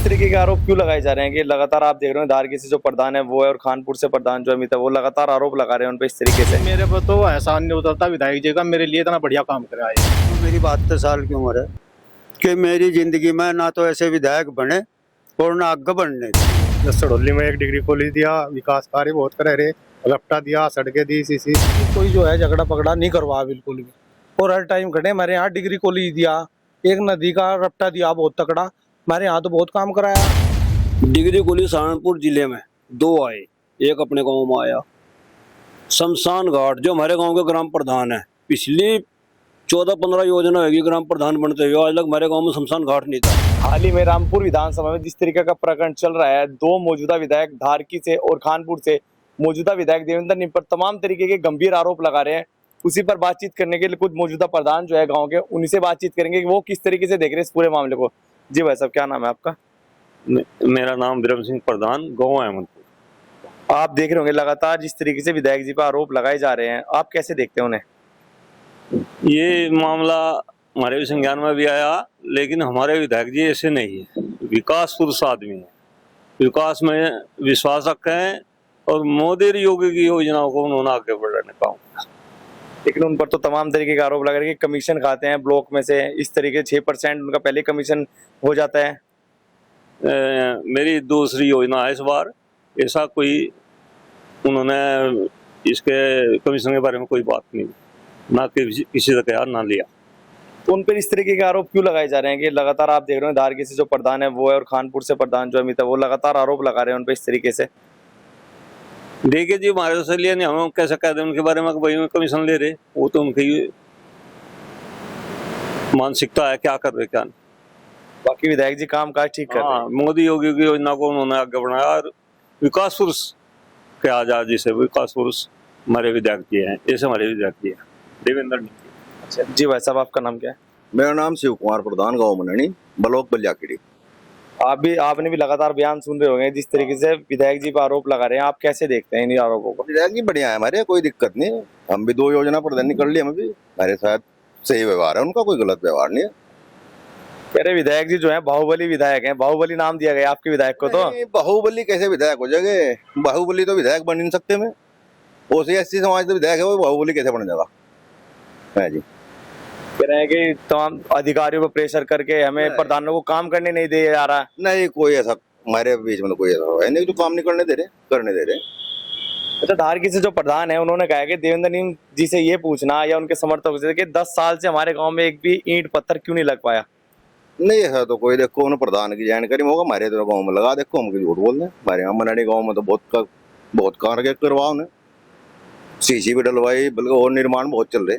इस तरीके के आरोप क्यों लगाए जा रहे हैं कि लगातार आप देख रहे हो धारकी से जो प्रधान है वो है और खानपुर से प्रधान जो अमित है वो लगातार आरोप लगा रहे हैं उन पे इस तरीके से। मेरे को तो एहसान नहीं उतरता विधायक जी का, मेरे लिए इतना बढ़िया काम करा है। मेरी 72 साल की उम्र है कि मेरी जिंदगी में ना तो ऐसे विधायक बने और ना आगे बढ़ने। सड़ोली में 1 डिग्री कॉलेज दिया, विकास कार्य बहुत करे रहे, रफ्ता दिया, सड़कें दी, सीसी। कोई जो है झगड़ा पकड़ा नहीं करवा बिल्कुल भी। और हर टाइम खड़े हमारे यहाँ डिग्री कॉलेज दिया, एक नदी का रफ्ता दिया बहुत तकड़ा, हमारे यहाँ तो बहुत काम कराया। डिग्री कॉलेज सहारनपुर जिले में 2 आए, एक अपने गांव में आया। शमशान घाट जो हमारे गांव के ग्राम प्रधान है, पिछली 14-15 योजना होगी ग्राम प्रधान बनते हुए, आज तक हमारे गांव में शमशान घाट नहीं था। हाल ही में रामपुर विधानसभा में जिस तरीके का प्रकरण चल रहा है, 2 मौजूदा विधायक धारकी से और खानपुर से मौजूदा विधायक देवेंद्र निम पर तमाम तरीके के गंभीर आरोप लगा रहे हैं। उसी पर बातचीत करने के लिए कुछ मौजूदा प्रधान जो है गांव के, उन्हीं से बातचीत करेंगे कि वो किस तरीके से देख रहे हैं इस पूरे मामले को। जी भाई साहब, क्या नाम है आपका? मेरा नाम बिरम सिंह प्रधान, गाँव अहमदपुर। आप देख रहे होंगे लगातार जिस तरीके से विधायक जी पर आरोप लगाए जा रहे हैं, आप कैसे देखते हैं उन्हें? ये मामला हमारे भी संज्ञान में भी आया, लेकिन हमारे विधायक जी ऐसे नहीं है, विकास पुरुष आदमी है, विकास में विश्वास रखते हैं और मोदी योगी की योजनाओं को उन्होंने आगे बढ़ाने का। लेकिन उन पर तो तमाम तरीके के आरोप लग रहे हैं कि कमीशन खाते हैं ब्लॉक में से, इस तरीके 6% उनका पहले कमीशन हो जाता है। मेरी दूसरी योजना है इस बार, ऐसा कोई उन्होंने इसके कमीशन के बारे में कोई बात नहीं, ना किसी से कहा ना लिया। तो उन पर इस तरीके के आरोप क्यों लगाए जा रहे हैं कि लगातार आप देख रहे हो धारकी से जो प्रधान है वो है और खानपुर से प्रधान जो अमित है वो लगातार आरोप लगा रहे हैं उन पर इस तरीके से? देखिए जी, हमारे से लिए नहीं, हम कैसे कह दें उनके बारे में कि भाई कमीशन ले रहे, वो तो उनकी मानसिकता है, क्या कर रहे क्या नहीं। बाकी विधायक जी काम काज ठीक कर रहे हैं। मोदी योगी की योजना को उन्होंने आगे बढ़ाया और विकास पुरुष के आजाद जिसे विकास पुरुष हमारे विधायक जी हैं, ऐसे हमारे विधायक जी हैं देवेंद्र। अच्छा जी भाई साहब, आपका नाम क्या है? मेरा नाम शिव कुमार प्रधान, गाँव मननी, ब्लॉक बलियाखेड़ी। आपने भी लगातार बयान सुन रहे होंगे जिस तरीके से विधायक जी पर आरोप लगा रहे हैं, आप कैसे देखते हैं इन आरोपों को? विधायक जी बढ़िया है हमारे, कोई दिक्कत नहीं। हम भी 2 योजना प्रधान कर ली, हमें भी हमारे साथ सही व्यवहार है उनका, कोई गलत व्यवहार नहीं है। कह रहे विधायक जी जो है बाहुबली विधायक हैं, बाहुबली नाम दिया गया आपके विधायक को। तो बाहुबली कैसे विधायक हो जाएंगे? बाहुबली तो विधायक बन नहीं सकते। मैं OC/SC समाज तो विधायक है, वो बाहुबली कैसे बन जाएगा? है जी। कह रहे हैं कि तमाम अधिकारियों को प्रेशर करके हमें प्रधानों को काम करने नहीं दिया जा रहा। नहीं, कोई ऐसा हमारे बीच में तो कोई ऐसा है नहीं जो काम नहीं करने दे रहे, करने दे रहे। अच्छा, धारकी से जो प्रधान है उन्होंने कहा कि देवेंद्र निम जी से ये पूछना या उनके समर्थक से कि 10 साल से हमारे गांव में एक भी ईंट पत्थर क्यों नहीं लग पाया। नहीं ऐसा तो कोई, देखो उन्हें प्रधान की जानकारी में होगा, हमारे तो गाँव में लगा, देखो हम झूठ बोल रहे हैं। हमारे यहाँ मनड़ी गाँव में तो बहुत कार्य करवाओ उन्हें, सीसी भी डलवाई, बल्कि और निर्माण बहुत चल रहे।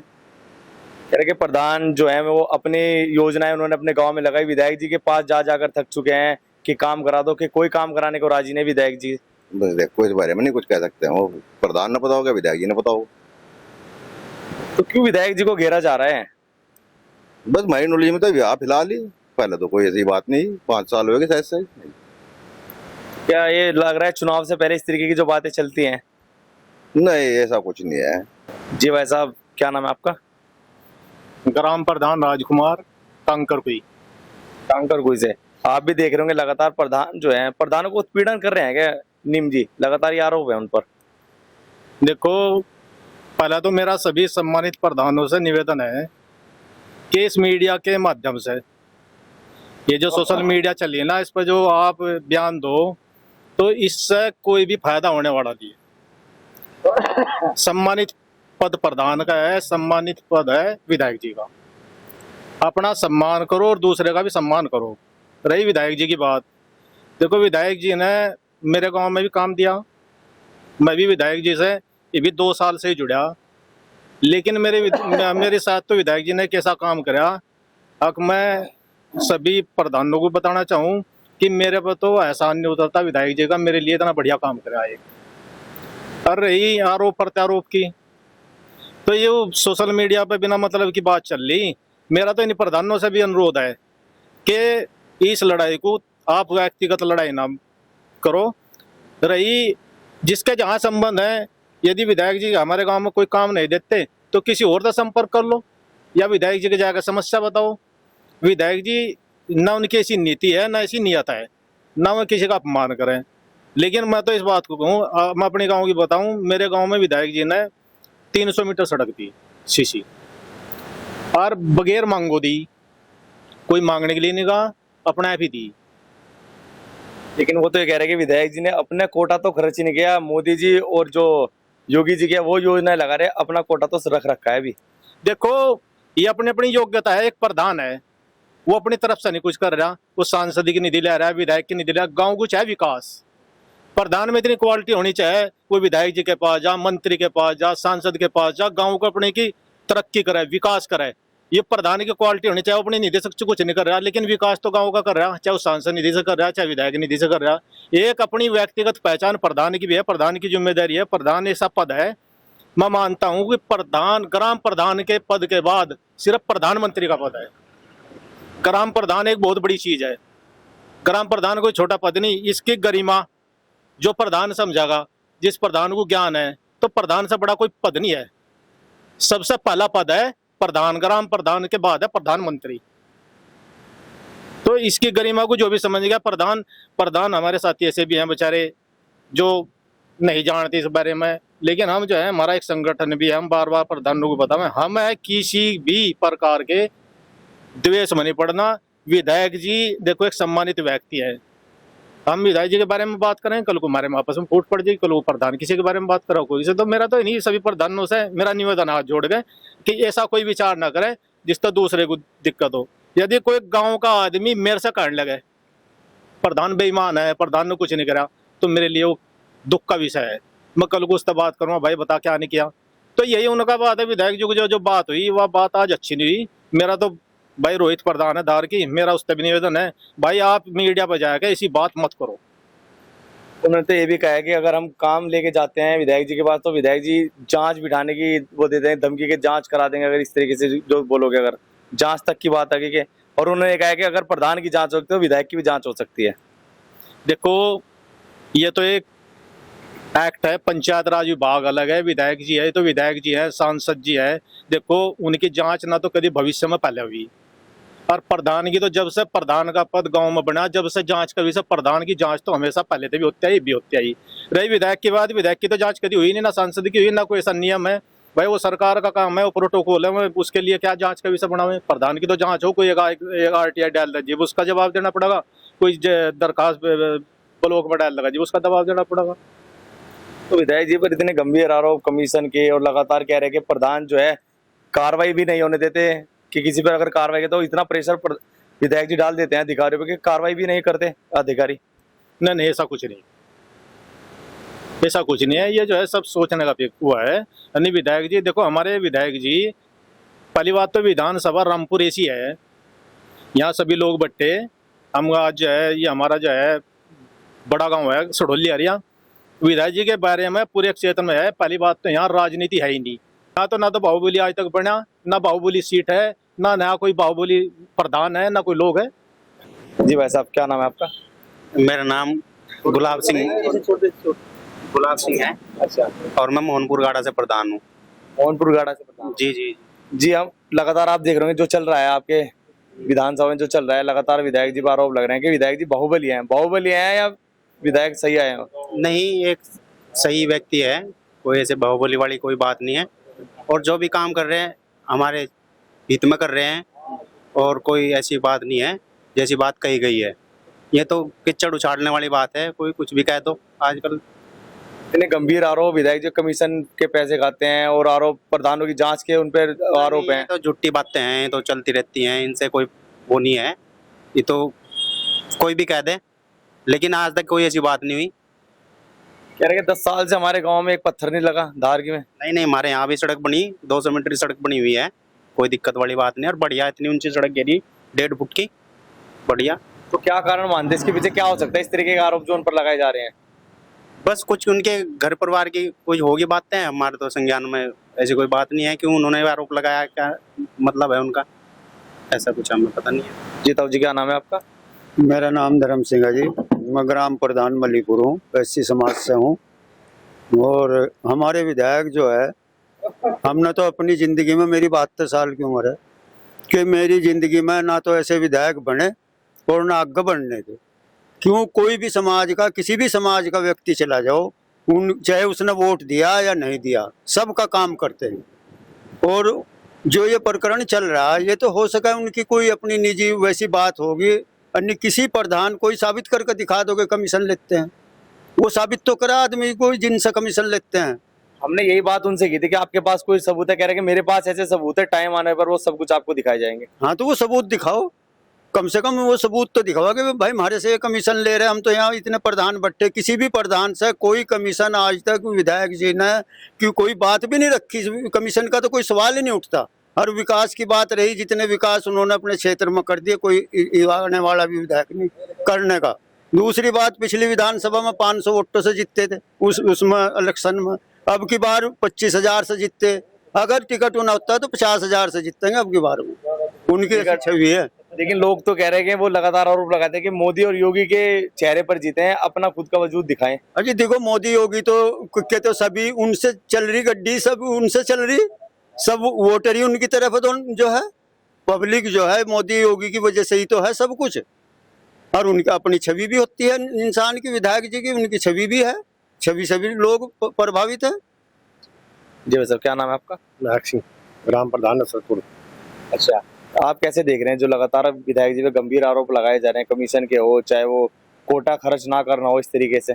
कह रहे कि प्रधान जो है वो अपनी योजनाएं उन्होंने अपने गांव में लगाई, विधायक जी के पास जा जाकर थक चुके हैं कि काम करा दो, कि कोई काम कराने को राजी नहीं विधायक जी। बस देखो इस बारे में नहीं कुछ कह सकते हैं, वो प्रधान ने पता होगा, विधायक जी ने पता होगा। तो क्यों विधायक जी को घेरा जा रहा है? बस हमारी नॉलेज में तो यहाँ फिलहाल ही, पहले तो कोई ऐसी बात नहीं, 5 साल हो गए शायद से। क्या ये लग रहा है चुनाव से पहले इस तरीके की जो बातें चलती हैं? नहीं ऐसा कुछ नहीं है। जी भाई साहब, क्या नाम है आपका? ग्राम प्रधान राजकुमार, टांकरकुई। टांकरकुई से। आप भी देख रहे होंगे लगातार प्रधान जो है प्रधानों को उत्पीड़न कर रहे हैं क्या निम जी? लगातार ये आरोप है उन पर। देखो, पहला तो मेरा सभी सम्मानित प्रधानों से निवेदन है कि इस मीडिया के माध्यम से ये जो सोशल मीडिया चली है ना, इस पर जो आप बयान दो तो इससे कोई भी फायदा होने वाला नहीं है। सम्मानित पद प्रधान का है, सम्मानित पद है विधायक जी का। अपना सम्मान करो और दूसरे का भी सम्मान करो। रही विधायक जी की बात, देखो विधायक जी ने मेरे गांव में भी काम दिया, मैं भी विधायक जी से ये भी 2 साल से ही जुड़ा, लेकिन मेरे साथ तो विधायक जी ने कैसा काम करा। अब मैं सभी प्रधानों को बताना चाहूँ कि मेरे पर तो एहसान नहीं उतरता विधायक जी का, मेरे लिए इतना बढ़िया काम करा है। और रही आरोप प्रत्यारोप की, तो ये सोशल मीडिया पे बिना मतलब की बात चल रही। मेरा तो इन प्रधानों से भी अनुरोध है कि इस लड़ाई को आप व्यक्तिगत लड़ाई ना करो। रही जिसके जहाँ संबंध है, यदि विधायक जी हमारे गांव में कोई काम नहीं देते तो किसी और से संपर्क कर लो या विधायक जी के जाकर समस्या बताओ। विधायक जी ना उनकी ऐसी नीति है ना ऐसी नियत है ना वो किसी का अपमान करें। लेकिन मैं तो इस बात को कहूँ, मैं अपने गांव की बताऊं, मेरे गांव में विधायक जी ने 300 मीटर सड़क दी सीसी, और बगैर मांगो दी, कोई मांगने के लिए नहीं कहा, अपना आप ही दी। लेकिन वो तो ये कह रहे हैं कि विधायक जी ने अपने कोटा तो खर्च ही नहीं किया, मोदी जी और जो योगी जी के वो योजना लगा रहे, अपना कोटा तो रख रखा है अभी। देखो, ये अपनी अपनी योग्यता है। एक प्रधान है, वो अपनी तरफ से नहीं कुछ कर रहा, वो सांसद की निधि ले रहा है, विधायक की निधि ले रहा है। गाँव को चाहे विकास, प्रधान में इतनी क्वालिटी होनी चाहिए, कोई विधायक जी के पास जा, मंत्री के पास जा, सांसद के पास जा, गाँव को अपने की तरक्की करे, विकास करे। ये प्रधान की क्वालिटी होनी चाहिए। अपनी निधि से कुछ नहीं कर रहा, लेकिन विकास तो गाँव का कर रहा, चाहे वो सांसद निधि से कर रहा, चाहे विधायक निधि से कर रहा। एक अपनी व्यक्तिगत पहचान प्रधान की भी है, प्रधान की जिम्मेदारी है। प्रधान ऐसा पद है, मैं मानता हूं कि प्रधान, ग्राम प्रधान के पद के बाद सिर्फ प्रधानमंत्री का पद है। ग्राम प्रधान एक बहुत बड़ी चीज है। ग्राम प्रधान कोई छोटा पद नहीं। इसकी गरिमा जो प्रधान समझागा, जिस प्रधान को ज्ञान है, तो प्रधान से बड़ा कोई पद नहीं है। सबसे पहला पद है प्रधान, ग्राम प्रधान के बाद है प्रधानमंत्री। तो इसकी गरिमा को जो भी समझ गया, प्रधान हमारे साथी ऐसे भी हैं बेचारे जो नहीं जानते इस बारे में, लेकिन हम जो है, हमारा एक संगठन भी है, हम बार बार प्रधानों को बताएं, हम है किसी भी प्रकार के द्वेष में नहीं पड़ना। विधायक जी देखो एक सम्मानित व्यक्ति है, हम विधायक जी के बारे में बात करें, कल को हमारे में आपस में फूट पड़ जाएगी, कल वो प्रधान किसी के बारे में बात करो कोई से। तो मेरा तो इन्हीं सभी प्रधानों से मेरा निवेदन हाथ जोड़ गए कि ऐसा कोई विचार ना करे जिससे दूसरे को दिक्कत हो। यदि कोई गाँव का आदमी मेरे से कहने लगे प्रधान बेईमान है, प्रधान ने कुछ नहीं करा, तो मेरे लिए वो दुख का विषय है। मैं कल को उससे बात करूँगा, भाई बता क्या नहीं किया। तो यही उनका बात है। विधायक जी को जो बात हुई, वह बात आज अच्छी नहीं हुई। मेरा तो भाई रोहित प्रधान है धार की, मेरा उस पर भी निवेदन है, भाई आप मीडिया पर जाकर ऐसी बात मत करो। उन्होंने तो ये भी कहा है कि अगर हम काम लेके जाते हैं विधायक जी के पास, तो विधायक जी जांच बिठाने की वो देते हैं धमकी के, जांच करा देंगे अगर इस तरीके से जो बोलोगे, अगर जांच तक की बात आगे के। और उन्होंने कहा है कि अगर प्रधान की जांच हो सकती है तो विधायक की भी जांच हो सकती है। देखो, ये तो एक एक्ट है, पंचायत राज विभाग अलग है, विधायक जी है तो विधायक जी है, सांसद जी है। देखो, उनकी जांच ना तो कभी भविष्य में पहले हुई, और प्रधान की तो जब से प्रधान का पद गांव में बना, जब से जांच का विषय, प्रधान की जांच तो हमेशा पहले से भी होती है, भी होती आई रही। विधायक के बाद विधायक की तो जांच कभी हुई नहीं, ना सांसद की हुई, ना कोई ऐसा नियम है। भाई वो सरकार का काम है, वो प्रोटोकॉल है, उसके लिए क्या जांच का विषय बना हुआ है। प्रधान की तो जांच हो, कोई एक RTI डाल दीजिए, उसका जवाब देना पड़ेगा। कोई दरखास्त ब्लॉक में डाल लगा जी, उसका जवाब देना पड़ेगा। तो विधायक जी पर इतने गंभीर आरोप कमीशन के, और लगातार कह रहे हैं कि प्रधान जो है कार्रवाई भी नहीं होने देते, कि किसी पर अगर कार्रवाई तो इतना प्रेशर विधायक जी डाल देते हैं अधिकारियों पर कि कार्रवाई भी नहीं करते अधिकारी। नहीं, ऐसा कुछ नहीं, ऐसा कुछ नहीं है। ये जो है सब सोचने का हुआ है। यानी विधायक जी, देखो हमारे विधायक जी, पहली बात तो विधानसभा रामपुर ऐसी है, यहाँ सभी लोग बट्टे। हम आज जो है, ये हमारा जो है बड़ा गांव है सड़ोली हरिया। विधायक जी के बारे में पूरे क्षेत्र में है। पहली बात तो यहाँ राजनीति है ही नहीं, ना तो बाहुबली आज तक बना, ना बाहुबली सीट है, ना नया कोई बाहुबली प्रधान है, ना कोई लोग है। जी भाई साहब, क्या नाम है आपका? मेरा नाम गुलाब सिंह है। अच्छा, और मैं मोहनपुर गाड़ा से प्रधान हूँ। मोहनपुर गाड़ा से प्रधान। जी जी। जी, हम लगातार आप देख रहे होंगे जो चल रहा है आपके विधानसभा में, जो चल रहा है लगातार विधायक जी पर आरोप लग रहे हैं कि विधायक जी बाहुबली हैं या विधायक सही आए हैं? नहीं, एक सही व्यक्ति है, कोई ऐसे बाहुबली वाली कोई बात नहीं है। और जो भी काम कर रहे हैं हमारे हित में कर रहे हैं, और कोई ऐसी बात नहीं है जैसी बात कही गई है। ये तो किच्चड़ उछाड़ने वाली बात है, कोई कुछ भी कह दो आजकल। इतने गंभीर आरोप, विधायक जो कमीशन के पैसे खाते हैं, और आरोप प्रधानों की जांच के उन पर आरोप ये हैं। तो झूठी बातें हैं, तो चलती रहती हैं, इनसे कोई वो नहीं है। ये तो कोई भी कह दे, लेकिन आज तक कोई ऐसी बात नहीं हुई। कह रहे हैं कि 10 साल से हमारे गांव में एक पत्थर नहीं लगा धार की में। नहीं, हमारे यहाँ भी सड़क बनी, 200 मीटर की सड़क बनी हुई है, कोई दिक्कत वाली बात नहीं। और बढ़िया, इतनी ऊंची सड़क गिरी 1.5 फुट की, बढ़िया। तो क्या कारण मानते हैं इसके पीछे, क्या हो सकता है इस तरीके के आरोप जो उन पर लगाए जा रहे हैं? बस कुछ उनके घर परिवार की कुछ होगी बातें, हमारे तो संज्ञान में ऐसी कोई बात नहीं है कि उन्होंने आरोप लगाया, क्या मतलब है उनका, ऐसा कुछ हमें पता नहीं है। जी ताऊ जी, क्या नाम है आपका? मेरा नाम धर्म सिंह है जी। मैं ग्राम प्रधान मलीपुर हूँ, एससी समाज से हूँ। और हमारे विधायक जो है, हमने तो अपनी ज़िंदगी में, मेरी 72 साल की उम्र है, कि मेरी ज़िंदगी में ना तो ऐसे विधायक बने और ना आगे बढ़ने दे। क्यों कोई भी समाज का, किसी भी समाज का व्यक्ति चला जाओ, चाहे उसने वोट दिया या नहीं दिया, सबका काम करते हैं। और जो ये प्रकरण चल रहा है, ये तो हो सका उनकी कोई अपनी निजी वैसी बात होगी, अन्य किसी प्रधान कोई साबित करके दिखा दोगे कमीशन लेते हैं, वो साबित तो करा आदमी को जिनसे कमीशन लेते हैं। हमने यही बात उनसे की थी कि आपके पास कोई सबूत है, कह रहे कि मेरे पास ऐसे सबूत है, टाइम आने पर वो सब कुछ आपको दिखाए जाएंगे। हाँ तो वो सबूत दिखाओ, कम से कम वो सबूत तो दिखाओ कि भाई हमारे से ये कमीशन ले रहे हैं, हम तो यहाँ इतने प्रधान बैठे, किसी भी प्रधान से कोई कमीशन आज तक विधायक जी ने कि कोई बात भी नहीं रखी, कमीशन का तो कोई सवाल ही नहीं उठता। हर विकास की बात रही, जितने विकास उन्होंने अपने क्षेत्र में कर दिए, कोई आने वाला भी विधायक नहीं करने का। दूसरी बात, पिछली विधानसभा में 500 वोटों से जीतते थे उसमें इलेक्शन में, अब की बार 25,000 से जीतते, अगर टिकट होना होता है तो 50,000 से जीतेंगे अब की बार में, उनकी छवि है। लेकिन लोग तो कह रहे हैं कि वो लगातार आरोप लगाते हैं कि मोदी और योगी के चेहरे पर जीते हैं, अपना खुद का वजूद दिखाएं। अजी देखो, मोदी योगी तो सभी उनसे चल रही गड्डी, सब उनसे चल रही, सब वोटर ही उनकी तरफ तो जो है, पब्लिक जो है मोदी योगी की वजह से ही तो है सब कुछ। और उनका अपनी छवि भी होती है इंसान की, विधायक जी की उनकी छवि भी है, छवि से भी लोग प्रभावित है। जी भाई साहब, क्या नाम है आपका? नायक सिंह, ग्राम प्रधान नसरपुर। अच्छा, आप कैसे देख रहे हैं जो लगातार विधायक जी पे गंभीर आरोप लगाए जा रहे हैं, कमीशन के हो, चाहे वो कोटा खर्च ना करना हो, इस तरीके से?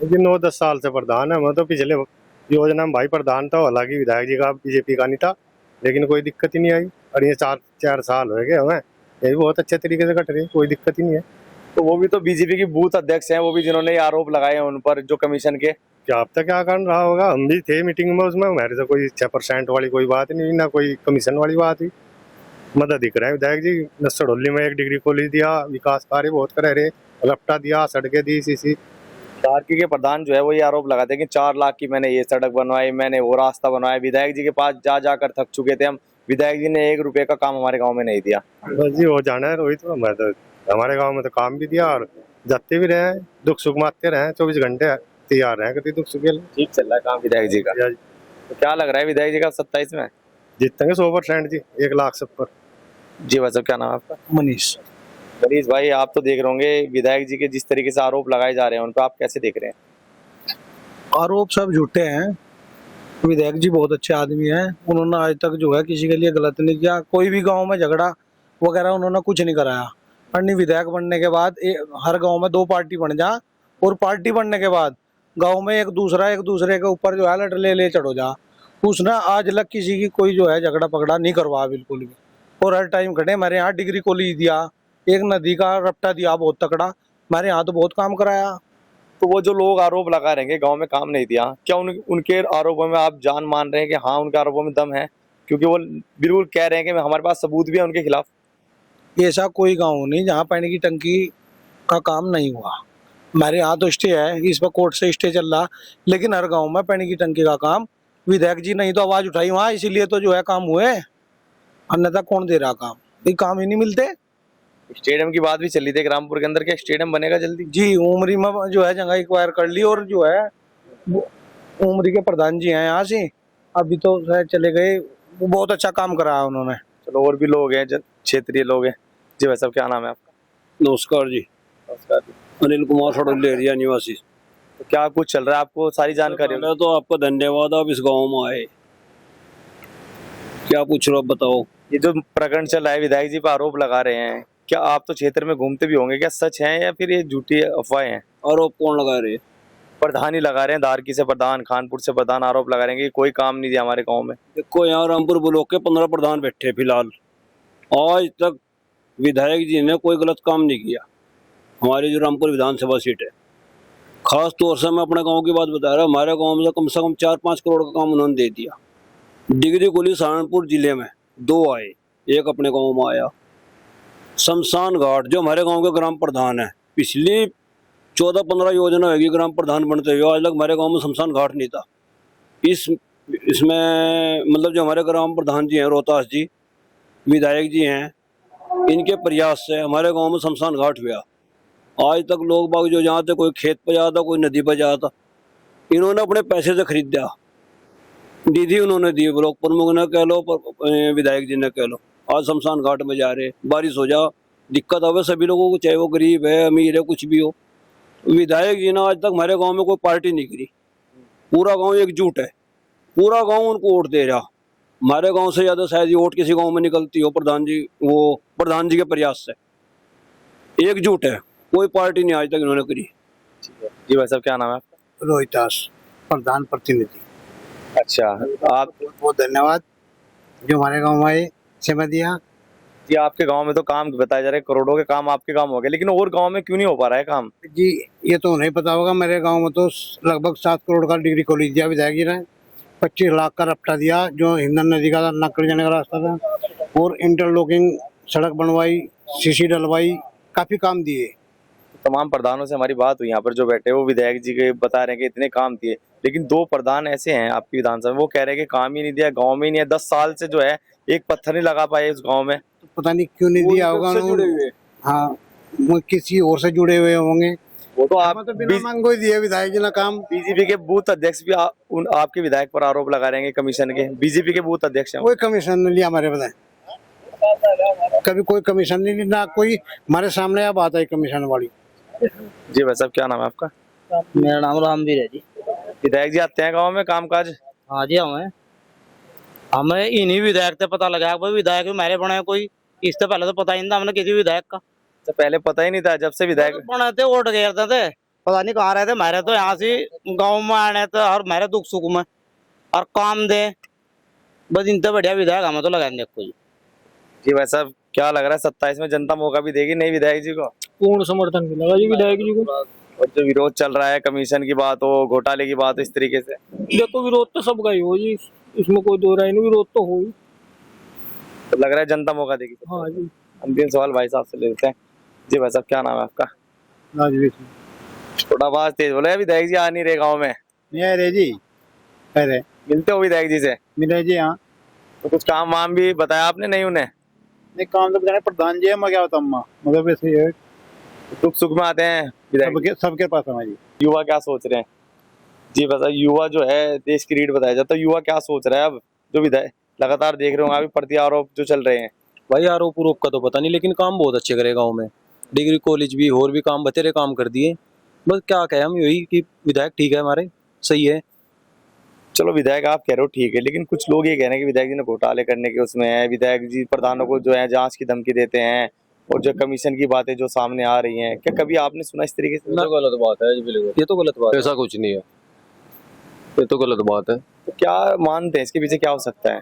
लेकिन 9-10 साल से प्रधान है, मैं तो पिछले योजना में भाई प्रधान था, हालांकि विधायक जी का बीजेपी का नहीं था, लेकिन कोई दिक्कत ही नहीं आई। और ये 4 साल हो गए हमें, ये भी बहुत अच्छे तरीके से कट रही है, कोई दिक्कत ही नहीं है। तो वो भी तो बीजेपी की बूथ अध्यक्ष हैं, वो भी जिन्होंने ये आरोप लगाए हैं उन पर, जो कमीशन के। क्या अब तक क्या कर रहा होगा, हम भी थे मीटिंग में, उसमें हमारे से कोई 6% वाली कोई बात नहीं, ना कोई कमीशन वाली बात हुई। मदद दिख रहा है विधायक जी, नसड़ोली में 1 डिग्री कॉलेज दिया, विकास कार्य बहुत करे रहे, रफ्ता दिया, सड़कें दी, सीसी। धारकी के प्रधान जो है वो ये आरोप लगाते हैं कि 4 लाख की मैंने ये सड़क बनवाई, मैंने वो रास्ता बनवाया, विधायक जी के पास जा जाकर थक चुके थे हम, विधायक जी ने 1 रुपए का काम हमारे गाँव में नहीं दिया। बस जी हो जाना है रोहित, मैं तो हमारे गांव में तो काम भी दिया और जाते भी रहे हैं, दुख सुख मारते रहे हैं, 24 घंटे तैयार रहे कभी दुख सुख के लिए। ठीक चल रहा है काम विधायक जी का। तो क्या लग रहा है विधायक जी का 27 में जीतेंगे 100% जी, 1 लाख सब पर। जी भाई साहब, क्या नाम है आपका? मनीष। मनीष भाई, आप तो देख रहे होंगे विधायक जी के जिस तरीके से आरोप लगाए जा रहे हैं, उन पर आप कैसे देख रहे हैं? आरोप सब झूठे हैं, विधायक जी बहुत अच्छे आदमी हैं, उन्होंने आज तक जो है किसी के लिए गलत नहीं किया, कोई भी गांव में झगड़ा वगैरह उन्होंने कुछ नहीं कराया। और नहीं, विधायक बनने के बाद हर गांव में 2 पार्टी बन जा, और पार्टी बनने के बाद गांव में एक दूसरे के ऊपर जो है लड़ ले चढ़ो जा, उसने आज लग किसी की कोई जो है झगड़ा पकड़ा नहीं करवा बिल्कुल भी। और हर टाइम खड़े, मेरे यहाँ डिग्री कॉलेज दिया, एक नदी का रपटा दिया बहुत तकड़ा, मेरे यहाँ तो बहुत काम कराया। तो वो जो लोग आरोप लगा रहे हैं गांव में काम नहीं दिया, क्या उनके आरोपों में आप जान मान रहे हैं कि हाँ उनके आरोपों में दम है? क्योंकि वो बिल्कुल कह रहे हैं कि हमारे पास सबूत भी है उनके खिलाफ। ऐसा कोई गांव नहीं जहाँ पानी की टंकी का काम नहीं हुआ। हमारे यहाँ तो स्टे है, इस पर कोर्ट से स्टे चल रहा, लेकिन हर गांव में पानी की टंकी का काम विधायक जी नहीं तो आवाज उठाई वहाँ, इसीलिए तो जो है काम हुए, अन्यथा कौन दे रहा काम? ये काम ही नहीं मिलते। स्टेडियम की बात भी चली थी रामपुर के अंदर, क्या स्टेडियम बनेगा जल्दी? जी, उमरी में जो है जगह एक्वायर कर ली, और जो है उमरी के प्रधान जी हैं यहाँ से, अभी तो शायद चले गए, वो बहुत अच्छा काम कराया उन्होंने। चलो, और भी लोग हैं क्षेत्रीय लोग हैं। जी भाई साहब, क्या नाम है आपका? नमस्कार जी, नमस्कार। अनिल कुमार सड़ोली एरिया निवासी। तो क्या कुछ चल रहा है, आपको सारी जानकारी? पहले तो आपका धन्यवाद, आप इस गांव में आए। क्या पूछ रहे हो, बताओ। ये जो प्रकरण चल रहा है, विधायक जी पर आरोप लगा रहे हैं, क्या आप तो क्षेत्र में घूमते भी होंगे, क्या सच है या फिर ये झूठी अफवाहें हैं? आरोप कौन लगा रहे हैं? प्रधान ही लगा रहे हैं, धारकी से प्रधान, खानपुर से प्रधान आरोप लगा रहे हैं कि कोई काम नहीं दिया हमारे गाँव में। देखो, यहाँ रामपुर ब्लॉक के 15 प्रधान बैठे फिलहाल, आज तक विधायक जी ने कोई गलत काम नहीं किया। हमारी जो रामपुर विधानसभा सीट है, खास तौर से मैं अपने गांव की बात बता रहा हूँ, हमारे गांव में से कम 4-5 करोड़ का काम उन्होंने दे दिया। डिग्री कॉलेज सहारनपुर जिले में 2 आए, एक अपने गांव में आया। शमशान घाट जो हमारे गांव के ग्राम प्रधान है, पिछली 14-15 योजना होगी ग्राम प्रधान बनते हुए, आज तक हमारे गांव में शमशान घाट नहीं था। इसमें मतलब जो हमारे ग्राम प्रधान जी हैं, रोहतास जी, विधायक जी हैं, इनके प्रयास से हमारे गांव में शमशान घाट हुआ। आज तक लोग बाग जो जाते, कोई खेत पर जाता, कोई नदी पर जाता, इन्होंने अपने पैसे से खरीदा, दीदी उन्होंने दी, ब्लॉक प्रमुख ने कह लो, विधायक जी ने कह लो। आज शमशान घाट में जा रहे, बारिश हो जा, दिक्कत आवे सभी लोगों को, चाहे वो गरीब है, अमीर है, कुछ भी हो, विधायक जी ने आज तक हमारे गांव में कोई पार्टी नहीं करी। पूरा गांव एकजुट है, पूरा गांव उनको वोट दे रहा। हमारे गांव से ज्यादा शायद ये वोट किसी गांव में निकलती हो प्रधान जी के प्रयास से। एकजुट है, कोई पार्टी नहीं आज तक इन्होंने करी। जी भाई साहब, क्या नाम है आपका? रोहितास, प्रधान प्रतिनिधि। अच्छा, आप बहुत बहुत धन्यवाद जो हमारे गांव में आए, सेवा दिया। जी, आपके गांव में तो काम बताया जा रहा है, करोड़ों के काम आपके गांव में हो गए, लेकिन और गांव में क्यों नहीं हो पा रहा है काम? जी ये तो नहीं पता होगा, मेरे गांव में तो लगभग 7 करोड़ का डिग्री कॉलेज दिया विधायक जी ने, 25 लाख का रपटा दिया जो हिंदन नदी का नकल जाने का रास्ता था, और इंटरलॉकिंग सड़क बनवाई, सीसी डलवाई, काफी काम दिए। तमाम प्रधानों से हमारी बात हुई, यहाँ पर जो बैठे वो विधायक जी के बता रहे हैं कि इतने काम दिए, लेकिन 2 प्रधान ऐसे हैं आपकी विधानसभा में, वो कह रहे हैं कि काम ही नहीं दिया, गांव में ही नहीं है। 10 साल से जो है एक पत्थर नहीं लगा पाए उस गांव में। तो पता नहीं क्यों नहीं दिया होगा। हाँ, वो किसी और से जुड़े हुए होंगे। वो तो हमें तो बिना मांगो ही दिए विधायक जी ने काम। बीजेपी के बूथ अध्यक्ष भी आपके विधायक पर आरोप लगा रहे हैं कमीशन के। बीजेपी के बूथ अध्यक्ष हैं। कोई कमीशन नहीं लिया हमारे विधायक, कभी कोई कमीशन नहीं ली, ना कोई हमारे सामने अब आता है कमीशन वाली। जी भाई साहब, क्या नाम है आपका? मेरा नाम रामवीर है जी। विधायक जी आते हैं गाँव में कामकाज? हाँ जी, हमें इन्हीं विधायक से पता लगा भाई विधायक भी मेरे बने कोई। इससे पहले तो पता ही नहीं था हमने किसी विधायक का। तो पहले पता ही नहीं था, जब से विधायक बने थे वोट गिरते थे, पता नहीं कहाँ रहे थे। मेरे तो यहाँ से गाँव में आने थे और मेरे दुख सुख में और काम दे, बस इनसे बढ़िया विधायक हमें तो लगा देखो जी। जी भाई साहब, क्या लग रहा है 27 में जनता मौका भी देगी नहीं विधायक जी को? पूर्ण समर्थन मिलेगा जी विधायक जी को। और जो विरोध चल रहा है, कमीशन की बात हो, घोटाले की बात हो, इस तरीके से देखो विरोध तो सबका ही हो जी, इसमें कोई दो राय नहीं, विरोध तो हो ही। तो लग रहा है जनता मौका देगी। हाँ जी। अंतिम सवाल भाई साहब से लेते हैं। जी भाई साहब, क्या नाम है आपका? राजवीर थोड़ा आवाज तेज बोले, विधायक जी आ नहीं रहे गाँव में। रे जी, अरे मिलते हो विधायक जी से? मिले जी। हाँ, तो कुछ काम वाम भी बताया आपने नहीं उन्हें? नहीं काम तो बताने प्रधान जी है, मैं क्या बताऊँ, मतलब ऐसे ही है, दुख सुख में आते हैं विधायक। सबके पास हमारी। युवा क्या सोच रहे हैं? जी बता, युवा जो है देश की रीढ़ बताया जाता है, युवा क्या सोच रहा है अब जो विधायक लगातार देख रहे होंगे अभी प्रति आरोप जो चल रहे हैं? भाई आरोप आरोप का तो पता नहीं, लेकिन काम बहुत अच्छे करे गांव में। डिग्री कॉलेज भी और भी काम बतेरे काम कर दिए। बस क्या कहें हम, यही कि विधायक ठीक है हमारे, सही है। चलो विधायक आप कह रहे हो ठीक है, लेकिन कुछ लोग ये कह रहे हैं कि विधायक जी ने घोटाले करने के उसमें है, विधायक जी प्रधानों को जो है जांच की धमकी देते हैं, और जो कमीशन की बातें जो सामने आ रही हैं, क्या कभी आपने सुना इस तरीके से? ये तो गलत बात है जी, बिल्कुल ये तो गलत बात है, ऐसा कुछ नहीं है, ये तो गलत बात है। तो क्या मानते हैं इसके पीछे क्या हो सकता है?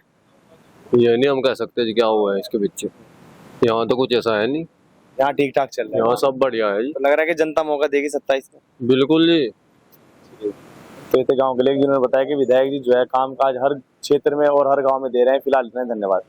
ये नहीं हम कह सकते जी क्या हुआ है इसके पीछे, यहाँ तो कुछ ऐसा है नहीं, यहाँ ठीक ठाक चल रहा है, यहाँ सब बढ़िया है जी। तो लग रहा है कि जनता मौका देगी 27 में? बिल्कुल जी। तो इतने गाँव के लोग जिन्होंने बताया कि विधायक जी जो है कामकाज हर क्षेत्र में और हर गाँव में दे रहे हैं। फिलहाल इतना ही, धन्यवाद।